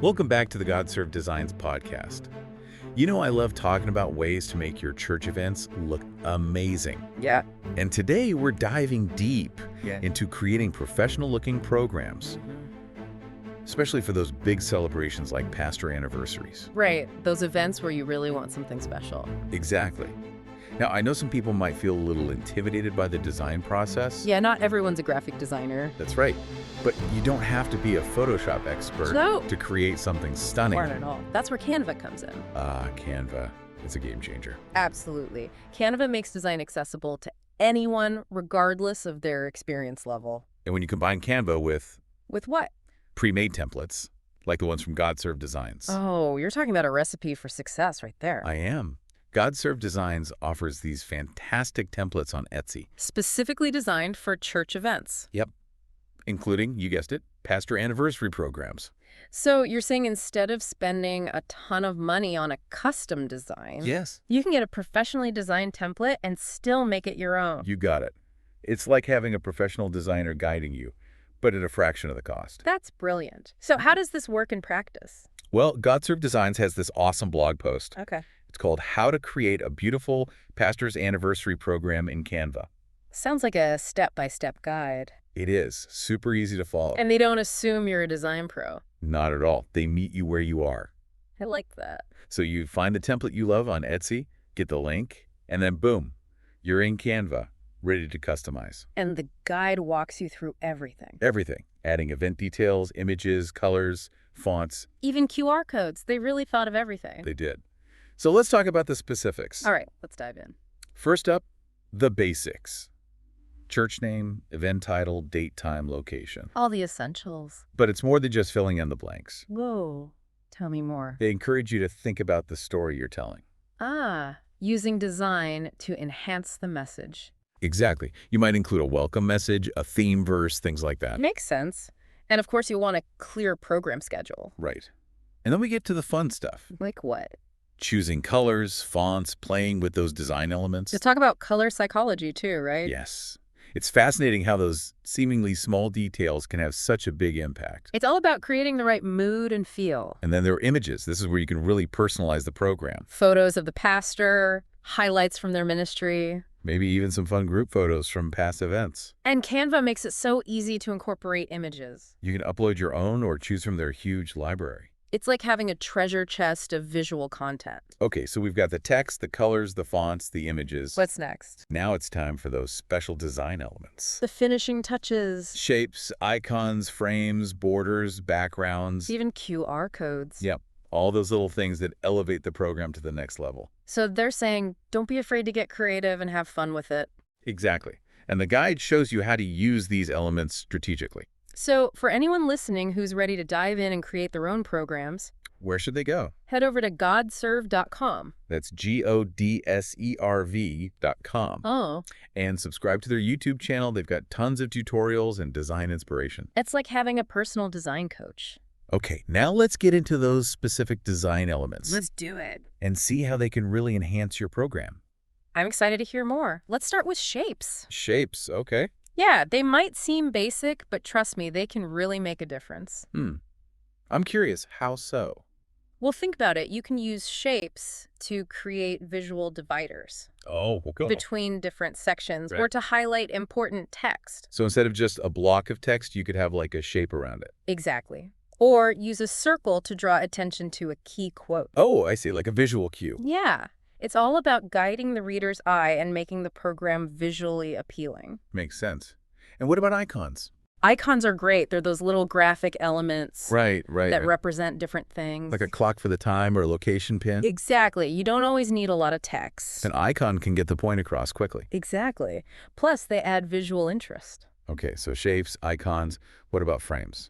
Welcome back to the Godserv Designs podcast. You know I love talking about ways to make your church events look amazing. Yeah. And today we're diving deep Yeah. into creating professional-looking programs, especially for those big celebrations like pastor anniversaries. Right. Those events where you really want something special. Exactly. Now, I know some people might feel a little intimidated by the design process. Yeah, not everyone's a graphic designer. That's right. But you don't have to be a Photoshop expert No. to create something stunning. Not at all. That's where Canva comes in. Canva. It's a game changer. Absolutely. Canva makes design accessible to anyone, regardless of their experience level. And when you combine Canva with With what? pre-made templates, like the ones from Godserv Designs. Oh, you're talking about a recipe for success right there. I am. Godserv Designs offers these fantastic templates on Etsy. Specifically designed for church events. Yep. Including, you guessed it, pastor anniversary programs. So you're saying instead of spending a ton of money on a custom design, Yes. you can get a professionally designed template and still make it your own. You got it. It's like having a professional designer guiding you, but at a fraction of the cost. That's brilliant. So how does this work in practice? Well, Godserv Designs has this awesome blog post. Okay. It's called How to Create a Beautiful Pastor's Anniversary Program in Canva. Sounds like a step-by-step guide. It is super easy to follow. And they don't assume you're a design pro. Not at all. They meet you where you are. I like that. So you find the template you love on Etsy, get the link, and then boom, you're in Canva, ready to customize. And the guide walks you through everything. Everything, adding event details, images, colors, fonts. Even QR codes. They really thought of everything. They did. So let's talk about the specifics. All right, let's dive in. First up, the basics. Church name, event title, date, time, location. All the essentials. But it's more than just filling in the blanks. Whoa. Tell me more. They encourage you to think about the story you're telling. Using design to enhance the message. Exactly. You might include a welcome message, a theme verse, things like that. Makes sense. And of course, you want a clear program schedule. Right. And then we get to the fun stuff. Like what? Choosing colors, fonts, playing with those design elements. You talk about color psychology too, right? Yes. It's fascinating how those seemingly small details can have such a big impact. It's all about creating the right mood and feel. And then there are images. This is where you can really personalize the program. Photos of the pastor, highlights from their ministry. Maybe even some fun group photos from past events. And Canva makes it so easy to incorporate images. You can upload your own or choose from their huge library. It's like having a treasure chest of visual content. Okay, so we've got the text, the colors, the fonts, the images. What's next? Now it's time for those special design elements. The finishing touches. Shapes, icons, frames, borders, backgrounds. Even QR codes. Yep, all those little things that elevate the program to the next level. So they're saying, don't be afraid to get creative and have fun with it. Exactly. And the guide shows you how to use these elements strategically. So for anyone listening who's ready to dive in and create their own programs, Where should they go? head over to godserv.com. That's GODSERV.com. Oh, And subscribe to their YouTube channel. They've got tons of tutorials and design inspiration. it's like having a personal design coach. Okay, now let's get into those specific design elements do it. and see how they can really enhance your program. I'm excited to hear more. Let's start with shapes. Shapes, okay. Yeah, they might seem basic, but trust me, they can really make a difference. I'm curious, how so? Well, think about it. You can use shapes to create visual dividers Oh, okay. between different sections or Right. to highlight important text. So instead of just a block of text, you could have like a shape around it. Exactly. Or use a circle to draw attention to a key quote. Oh, I see, like a visual cue. Yeah, it's all about guiding the reader's eye and making the program visually appealing. Makes sense. And what about icons? Icons are great. They're those little graphic elements Right. that represent different things. Like a clock for the time or a location pin. Exactly. You don't always need a lot of text. An icon can get the point across quickly. Exactly. Plus, they add visual interest. Okay, so shapes, icons. What about frames?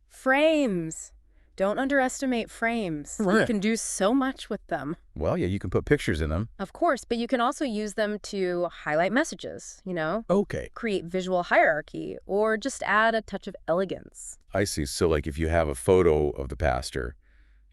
Frames. Don't underestimate frames. You Right. can do so much with them. Well, yeah, you can put pictures in them. Of course, but you can also use them to highlight messages, Okay. create visual hierarchy, or just add a touch of elegance. I see. So like if you have a photo of the pastor,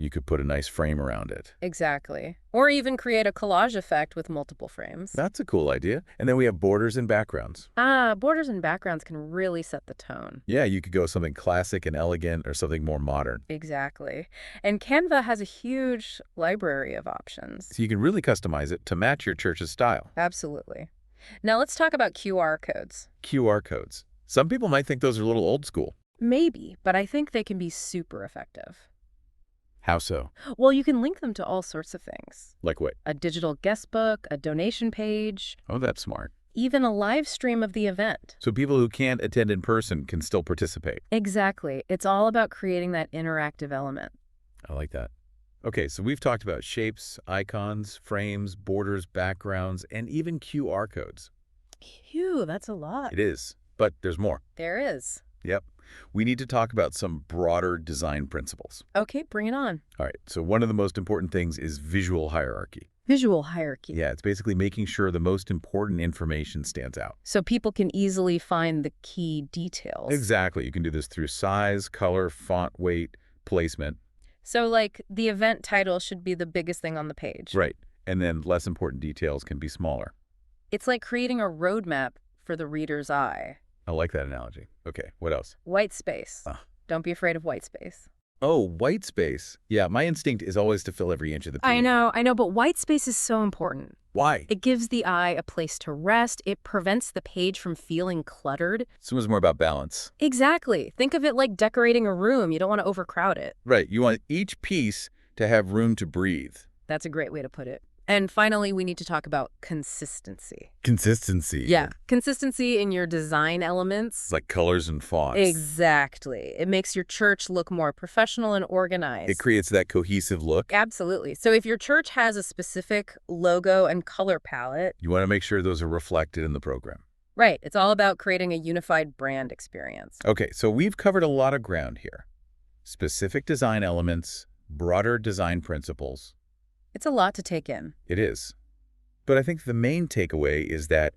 You could put a nice frame around it. Exactly. Or even create a collage effect with multiple frames. That's a cool idea. And then we have borders and backgrounds. Borders and backgrounds can really set the tone. Yeah, you could go something classic and elegant or something more modern. Exactly. And Canva has a huge library of options. So you can really customize it to match your church's style. Absolutely. Now let's talk about QR codes. QR codes. Some people might think those are a little old school. Maybe, but I think they can be super effective. How so? Well, you can link them to all sorts of things. Like what? A digital guest book, a donation page, Oh, that's smart. even a live stream of the event. So people who can't attend in person can still participate. Exactly. It's all about creating that interactive element. I like that. Okay, so we've talked about shapes, icons, frames, borders, backgrounds, and even QR codes. Phew, that's a lot. It is, but there's more. There is. Yep. We need to talk about some broader design principles. Okay, bring it on. All right, so one of the most important things is visual hierarchy. Visual hierarchy. Yeah, it's basically making sure the most important information stands out. So people can easily find the key details. Exactly. You can do this through size, color, font weight, placement. So, like, the event title should be the biggest thing on the page. Right. And then less important details can be smaller. It's like creating a roadmap for the reader's eye. I like that analogy. Okay, what else? White space. Ah. Don't be afraid of white space. Oh, white space. Yeah, my instinct is always to fill every inch of the page. I know, but white space is so important. Why? It gives the eye a place to rest. It prevents the page from feeling cluttered. So it's more about balance. Exactly. Think of it like decorating a room. You don't want to overcrowd it. Right, you want each piece to have room to breathe. That's a great way to put it. And finally, we need to talk about consistency. Consistency. Yeah, consistency in your design elements. It's like colors and fonts. Exactly. It makes your church look more professional and organized. It creates that cohesive look. Absolutely. So if your church has a specific logo and color palette. You want to make sure those are reflected in the program. Right. It's all about creating a unified brand experience. Okay, so we've covered a lot of ground here. Specific design elements, broader design principles. It's a lot to take in. It is. But I think the main takeaway is that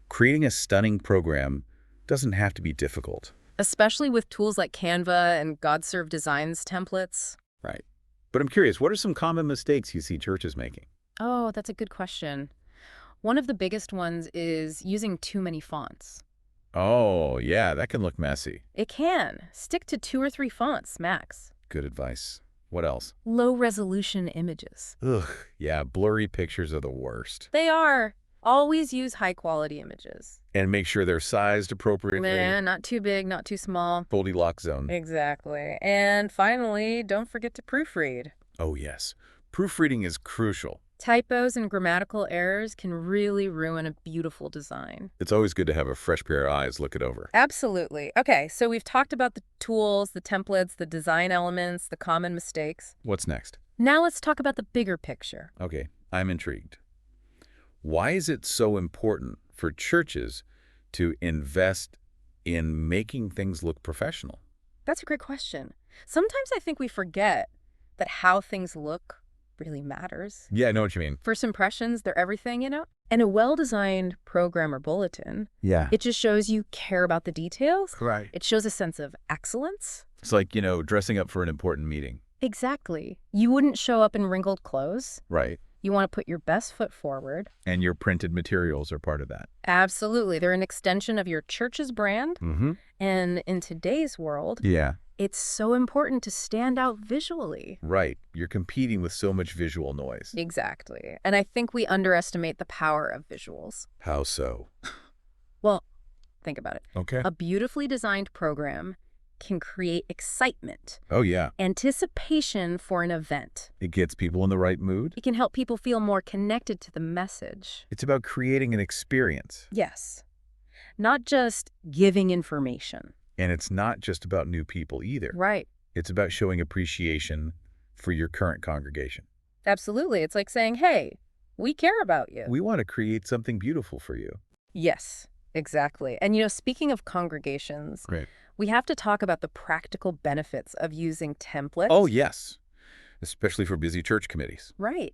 creating a stunning program doesn't have to be difficult. Especially with tools like Canva and Godserv Designs templates. Right. But I'm curious, what are some common mistakes you see churches making? Oh, that's a good question. One of the biggest ones is using too many fonts. Oh, yeah, that can look messy. It can. Stick to 2 or 3 fonts, max. Good advice. What else? Low-resolution images. Ugh, yeah, blurry pictures are the worst. They are. Always use high-quality images. And make sure they're sized appropriately. Not too big, not too small. Goldilocks zone. Exactly. And finally, don't forget to proofread. Oh, yes. Proofreading is crucial. Typos and grammatical errors can really ruin a beautiful design. It's always good to have a fresh pair of eyes look it over. Absolutely. Okay, so we've talked about the tools, the templates, the design elements, the common mistakes. What's next? Now let's talk about the bigger picture. Okay, I'm intrigued. Why is it so important for churches to invest in making things look professional? That's a great question. Sometimes I think we forget that how things look really matters. Yeah, I know what you mean. First impressions, they're everything, you know? And a well-designed program or bulletin, Yeah. it just shows you care about the details. Right. It shows a sense of excellence. It's like, dressing up for an important meeting. Exactly. You wouldn't show up in wrinkled clothes. Right. You want to put your best foot forward. And your printed materials are part of that. Absolutely. They're an extension of your church's brand. Mm-hmm. And in today's world, Yeah. it's so important to stand out visually. Right. You're competing with so much visual noise. Exactly. And I think we underestimate the power of visuals. How so? Well, think about it. Okay. A beautifully designed program can create excitement, Oh, yeah. anticipation for an event. It gets people in the right mood. It can help people feel more connected to the message. It's about creating an experience. Yes. Not just giving information. And it's not just about new people either. Right. It's about showing appreciation for your current congregation. Absolutely. It's like saying, hey, we care about you. We want to create something beautiful for you. Yes, exactly. And, speaking of congregations, Great. we have to talk about the practical benefits of using templates. Oh, yes. Especially for busy church committees. Right.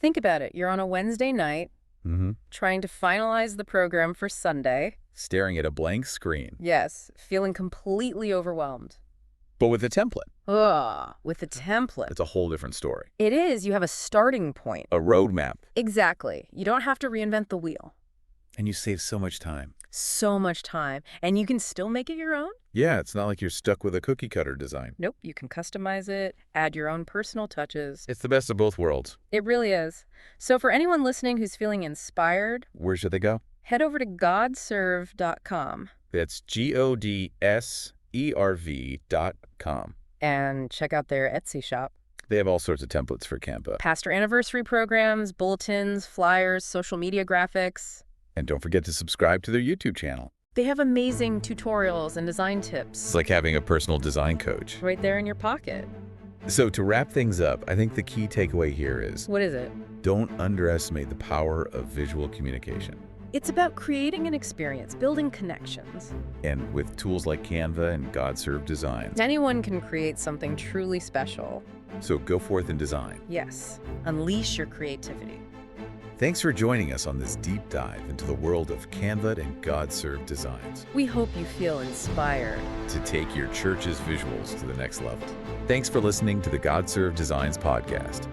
Think about it. You're on a Wednesday night Mm-hmm. trying to finalize the program for Sunday. Staring at a blank screen. Yes, feeling completely overwhelmed. But with a template, Ugh, with a template. it's a whole different story. It is. You have a starting point. A roadmap. Exactly. You don't have to reinvent the wheel. And you save so much time. So much time. And you can still make it your own? Yeah, it's not like you're stuck with a cookie cutter design. Nope. You can customize it, add your own personal touches. It's the best of both worlds. It really is. So for anyone listening who's feeling inspired, Where should they go? head over to godserv.com That's GODSERV.com. and check out their Etsy shop. They have all sorts of templates for Canva. Pastor anniversary programs, bulletins, flyers, social media graphics. And don't forget to subscribe to their YouTube channel. They have amazing tutorials and design It's tips like having a personal design coach. right there in your pocket. So to wrap things up, I think the key takeaway here is What is it? don't underestimate the power of visual communication. It's about creating an experience, building connections. And with tools like Canva and Godserv Designs. Anyone can create something truly special. So go forth and design. Yes, unleash your creativity. Thanks for joining us on this deep dive into the world of Canva and Godserv Designs We hope you feel inspired. to take your church's visuals to the next level. Thanks for listening to the Godserv Designs podcast.